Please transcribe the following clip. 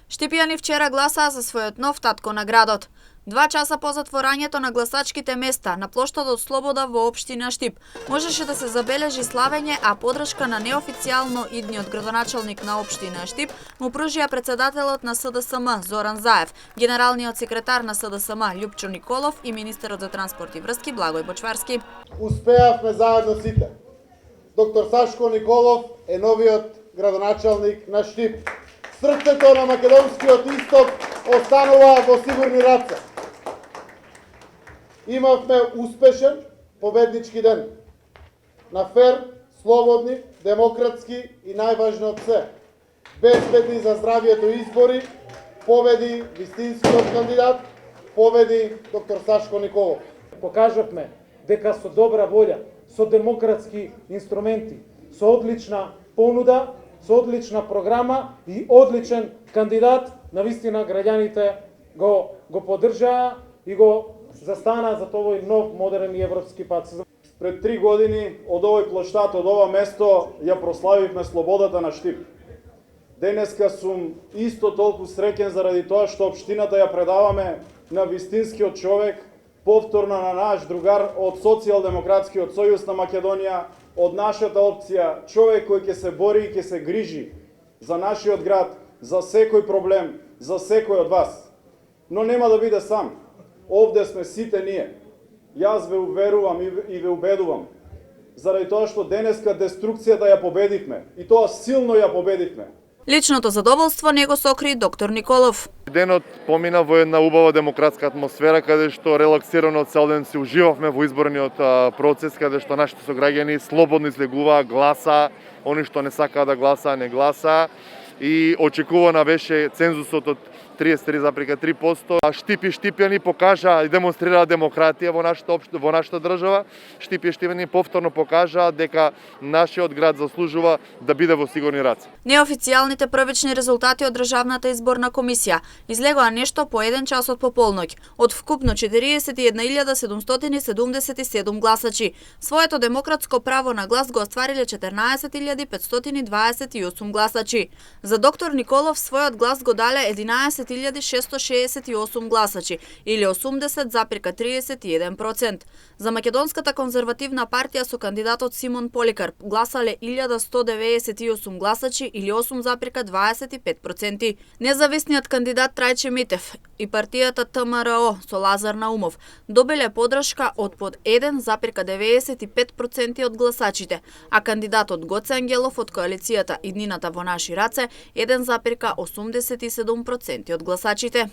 Штипјани вчера гласаа за својот нов татко на градот. 2 часа по затворањето на гласачките места на плоштадот Слобода во општина Штип можеше да се забележи славење, а подршка на неофицијално идниот градоначалник на општина Штип му пружија председателот на СДСМ Зоран Заев, генералниот секретар на СДСМ Љупчо Николов и министерот за транспорт и врски Благој Бочварски. Успеавме заедно сите. Доктор Сашко Николов е новиот градоначалник на Штип. Срцето на македонскиот исток останува во сигурни раце. Имавме успешен победнички ден. На фер, слободни, демократски и најважно од се, безбедни за здравието избори, победи вистинскиот кандидат, победи доктор Сашко Николов. Покажавме дека со добра волја, со демократски инструменти, со одлична понуда, со одлична програма и одличен кандидат, навистина граѓаните го поддржаа и го застана за овој нов модерен и европски пат. Пред 3 години од овој плоштад, од ова место ја прославивме слободата на Штип. Денеска сум исто толку среќен заради тоа што општината ја предаваме на вистинскиот човек, повторно на наш другар од Социјалдемократскиот сојуз на Македонија, од нашата опција, човек кој ќе се бори и ќе се грижи за нашиот град, за секој проблем, за секој од вас. Но нема да биде сам. Овде сме сите ние. Јас ве уверувам и ве убедувам. Заради тоа што денеска деструкцијата ја победивме. И тоа силно ја победивме. Личното задоволство него сокри доктор Николов. Денот помина во една убава демократска атмосфера, каде што релаксирано цел ден се уживавме во изборниот процес, каде што нашите сограѓани слободно излегуваа, гласа, они што не сакаа да гласаа, не гласаа, и очекувана беше цензусот од 33,3%. Штип и штипјани покажаа и демонстрираа демократија во нашата држава. Штип и штипјани повторно покажаа дека нашиот град заслужува да биде во сигурни раце. Неофицијалните првични резултати од Државната изборна комисија излегоа нешто по 1 час од пополноќ. Од вкупно 41.777 гласачи, своето демократско право на глас го оствариле 14.528 гласачи. За доктор Николов својот глас го дале 11.668 гласачи, или 80,31%. За Македонската конзервативна партија со кандидатот Симон Поликарп гласале 1198 гласачи, или 8,25%. Независниот кандидат Трајче Митев и партијата ТМРО со Лазар Наумов добиле подршка од под 1,95% од гласачите, а кандидатот Гоце Ангелов од коалицијата Иднината во наши раце 1,87% од гласачите.